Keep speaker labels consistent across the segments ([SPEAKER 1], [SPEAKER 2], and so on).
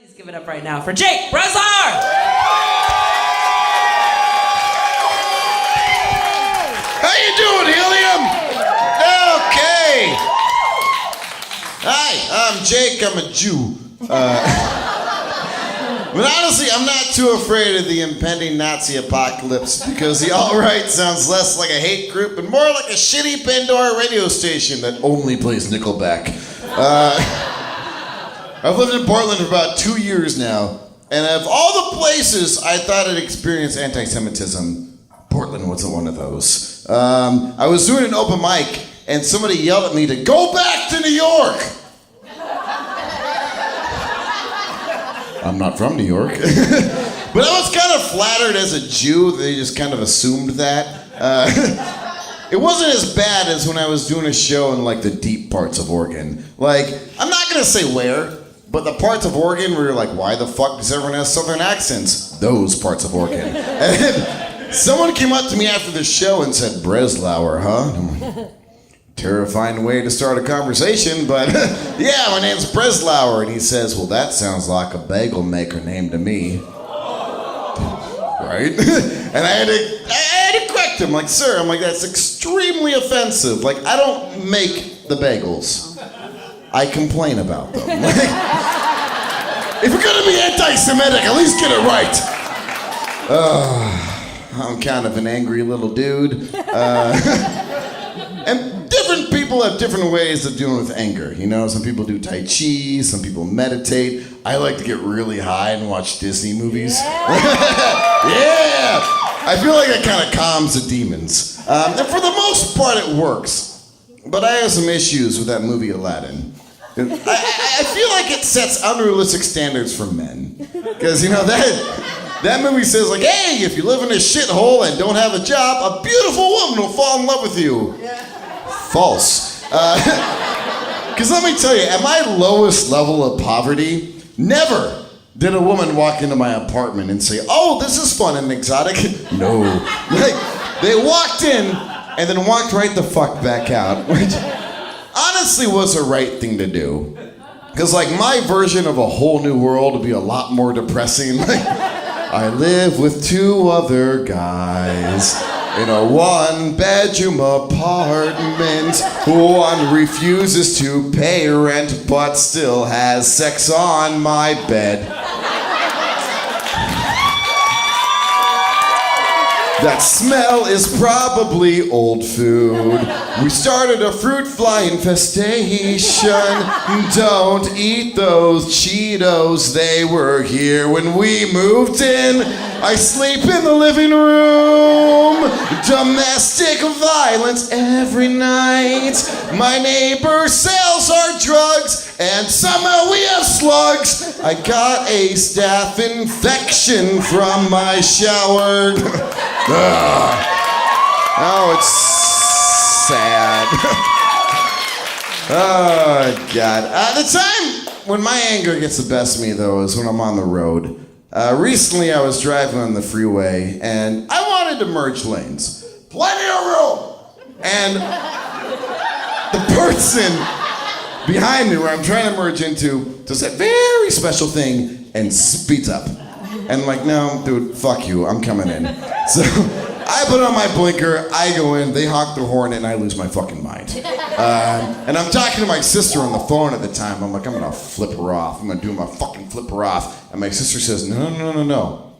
[SPEAKER 1] Please give it up right now for Jake Breslauer!
[SPEAKER 2] How you doing, Helium? Okay. Hi, I'm Jake. I'm a Jew. But honestly, I'm not too afraid of the impending Nazi apocalypse because the alt-right sounds less like a hate group and more like a shitty Pandora radio station that only plays Nickelback. I've lived in Portland for about 2 years now, and of all the places I thought I'd experience anti-Semitism, Portland wasn't one of those. I was doing an open mic, and somebody yelled at me to go back to New York. I'm not from New York. But I was kind of flattered as a Jew. They just kind of assumed that. It wasn't as bad as when I was doing a show in like the deep parts of Oregon. Like, I'm not gonna say where, but the parts of Oregon where you're like, why the fuck does everyone have southern accents? Those parts of Oregon. And then someone came up to me after the show and said, Breslauer, huh? And I'm like, terrifying way to start a conversation, but yeah, my name's Breslauer. And he says, well, that sounds like a bagel maker name to me. Right? And I had to correct him, like, sir, I'm like, that's extremely offensive. Like, I don't make the bagels. I complain about them. Like, if you're gonna be anti-Semitic, at least get it right. I'm kind of an angry little dude. And different people have different ways of dealing with anger. You know, some people do Tai Chi, some people meditate. I like to get really high and watch Disney movies. Yeah! I feel like that kind of calms the demons. And for the most part, it works. But I have some issues with that movie Aladdin. I feel like it sets unrealistic standards for men. Because, you know, that movie says, like, hey, if you live in a shithole and don't have a job, a beautiful woman will fall in love with you. False. Because let me tell you, at my lowest level of poverty, never did a woman walk into my apartment and say, oh, this is fun and exotic. No. Like, they walked in and then walked right the fuck back out, which honestly was the right thing to do. Because, like, my version of a whole new world would be a lot more depressing. Like, I live with 2 other guys in a 1-bedroom apartment. One refuses to pay rent but still has sex on my bed. That smell is probably old food. We started a fruit fly infestation. Don't eat those Cheetos, they were here when we moved in. I sleep in the living room. Domestic violence every night. My neighbor sells our drugs and somehow we have slugs. I got a staph infection from my shower. Oh, it's sad. Oh, God. The time when my anger gets the best of me, though, is when I'm on the road. Recently, I was driving on the freeway, and I wanted to merge lanes. Plenty of room! And the person behind me, where I'm trying to merge into, does that very special thing and speeds up. And I'm like, no, dude, fuck you, I'm coming in. So I put on my blinker, I go in, they honk their horn, and I lose my fucking mind. And I'm talking to my sister on the phone at the time. I'm like, I'm gonna flip her off. I'm gonna do my fucking flip her off. And my sister says, no.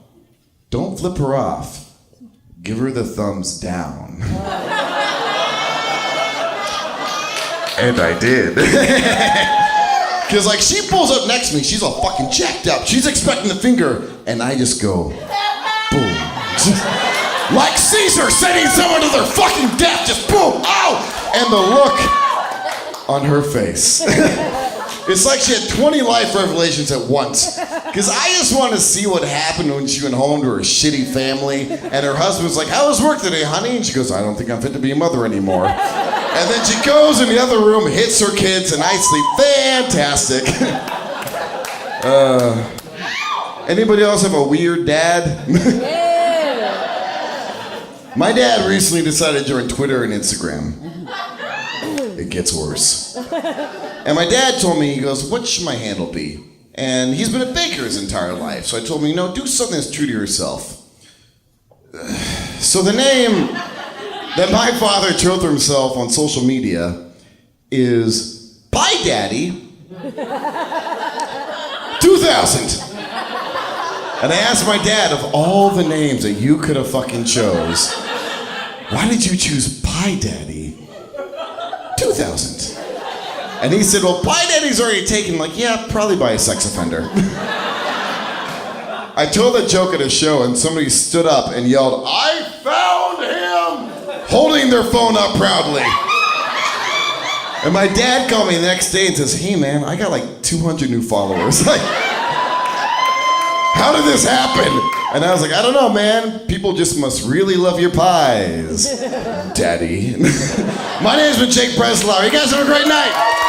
[SPEAKER 2] Don't flip her off. Give her the thumbs down. And I did. Because, like, she pulls up next to me, she's all fucking jacked up. She's expecting the finger, and I just go, boom. Like Caesar sending someone to their fucking death, just boom, ow! And the look on her face. It's like she had 20 life revelations at once. Because I just wanted to see what happened when she went home to her shitty family, and her husband was like, how was work today, honey? And she goes, I don't think I'm fit to be a mother anymore. And then she goes in the other room, hits her kids, and I sleep fantastic. Anybody else have a weird dad? My dad recently decided to join Twitter and Instagram. It gets worse. And my dad told me, he goes, what should my handle be? And he's been a baker his entire life. So I told him, you know, do something that's true to yourself. So the name that my father chose for himself on social media is Pie Daddy 2000. And I asked my dad, of all the names that you could have fucking chose, why did you choose Pie Daddy 2000? And he said, well, Pie Daddy's already taken, like, yeah, probably by a sex offender. I told that joke at a show and somebody stood up and yelled, I found him! Holding their phone up proudly. And my dad called me the next day and says, hey man, I got like 200 new followers. Like, how did this happen? And I was like, I don't know, man. People just must really love your pies, Daddy. My name's been Jake Breslauer. You guys have a great night.